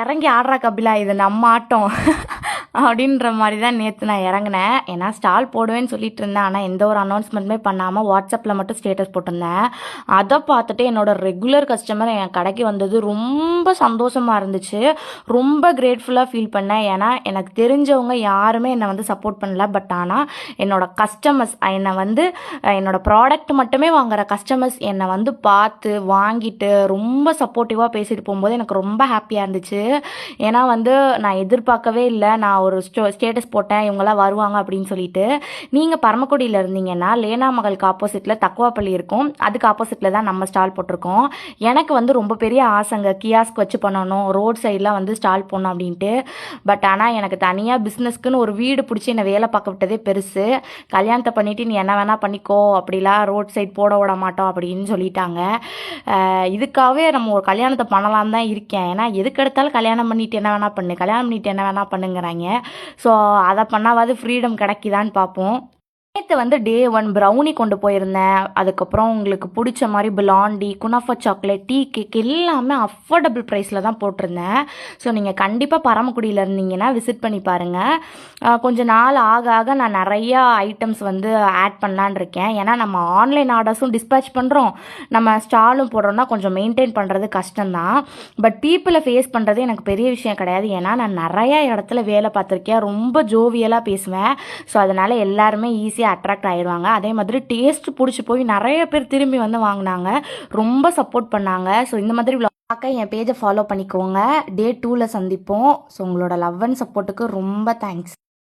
இறங்கி ஆடுறா கபிலா, இது நம்ம ஆட்டம் அப்படின்ற மாதிரி தான் நேற்று நான் இறங்கினேன். ஏன்னா ஸ்டால் போடுவேன்னு சொல்லிட்டு இருந்தேன். ஆனால் எந்த ஒரு அனௌன்ஸ்மெண்ட்டுமே பண்ணாமல் வாட்ஸ்அப்பில் மட்டும் ஸ்டேட்டஸ் போட்டிருந்தேன். அதை பார்த்துட்டு என்னோட ரெகுலர் கஸ்டமர் என் கடைக்கு வந்தது ரொம்ப சந்தோஷமாக இருந்துச்சு. ரொம்ப கிரேட்ஃபுல்லாக ஃபீல் பண்ணேன். ஏன்னா எனக்கு தெரிஞ்சவங்க யாருமே என்னை வந்து சப்போர்ட் பண்ணல. பட் ஆனால் என்னோட கஸ்டமர்ஸ் என்னை வந்து என்னோட ப்ராடக்ட் மட்டுமே வாங்குற கஸ்டமர்ஸ் என்னை வந்து பார்த்து வாங்கிட்டு ரொம்ப சப்போர்ட்டிவாக பேசிட்டு போகும்போது எனக்கு ரொம்ப ஹாப்பியாக இருந்துச்சு. ஏன்னா வந்து நான் எதிர்பார்க்கவே இல்லை. நான் ஒரு ஸ்டேட்டஸ் போட்டேன் இவங்கெல்லாம் வருவாங்க அப்படின்னு சொல்லிட்டு. நீங்கள் பரமக்குடியில் இருந்தீங்கன்னா லேனா மகளுக்கு ஆப்போசிட்டில் தக்குவாப்பள்ளி இருக்கும். அதுக்கு ஆப்போசிட்டில் தான் நம்ம ஸ்டால் போட்டிருக்கோம். எனக்கு வந்து ரொம்ப பெரிய ஆசைங்க, கியாஸ்க் வச்சு பண்ணணும், ரோட் சைடெலாம் வந்து ஸ்டால் போடணும் அப்படின்ட்டு. பட் ஆனால் எனக்கு தனியாக பிஸ்னஸ்க்குன்னு ஒரு வீடு பிடிச்சி என்னை வேலை பார்க்க விட்டதே பெருசு. கல்யாணத்தை பண்ணிவிட்டு நீ என்ன வேணால் பண்ணிக்கோ, அப்படிலாம் ரோட் சைட் போட விட மாட்டோம் அப்படின்னு சொல்லிட்டாங்க. இதுக்காகவே நம்ம ஒரு கல்யாணத்தை பண்ணலான்னு தான் இருக்கேன். ஏன்னா எதுக்கு எடுத்தாலும் கல்யாணம் பண்ணிட்டு என்ன வேணால் பண்ணு, கல்யாணம் பண்ணிட்டு என்ன வேணால் பண்ணுங்கிறாங்க. ஸோ அதை பண்ணாவது ஃப்ரீடம் கிடைக்குதான்னு பார்ப்போம். நேற்று வந்து டே 1 ப்ரௌனி கொண்டு போயிருந்தேன். அதுக்கப்புறம் உங்களுக்கு பிடிச்ச மாதிரி blondie, kunafa chocolate, tea cake எல்லாமே அஃபோர்டபுள் ப்ரைஸில் தான் போட்டிருந்தேன். ஸோ நீங்கள் கண்டிப்பாக பரமக்குடியில் இருந்தீங்கன்னா விசிட் பண்ணி பாருங்கள். கொஞ்சம் நாள் ஆக ஆக நான் நிறையா ஐட்டம்ஸ் வந்து ஆட் பண்ணலான் இருக்கேன். ஏன்னா நம்ம ஆன்லைன் ஆர்டர்ஸும் டிஸ்பேச் பண்ணுறோம், நம்ம ஸ்டாலும் போடுறோம்னா கொஞ்சம் மெயின்டைன் பண்ணுறது கஷ்டம்தான். பட் பீப்புளை ஃபேஸ் பண்ணுறது எனக்கு பெரிய விஷயம் கிடையாது. ஏன்னா நான் நிறையா இடத்துல வேலை பார்த்துருக்கேன், ரொம்ப ஜோவியலாக பேசுவேன். ஸோ அதனால் எல்லாருமே ஈஸியாக அட்ராக்ட் ஆயிடுவாங்க. அதே மாதிரி டேஸ்ட் பிடிச்சி போய் நிறைய பேர் திரும்பி வந்து வாங்கினாங்க, ரொம்ப சப்போர்ட் பண்ணாங்க. ஸோ இந்த மாதிரி பார்க்க என் பேஜை ஃபாலோ பண்ணிக்கோங்க. டே 2ல் சந்திப்போம். ஸோ உங்களோட லவ் அண்ட் சப்போர்ட்டுக்கு ரொம்ப தேங்க்ஸ்.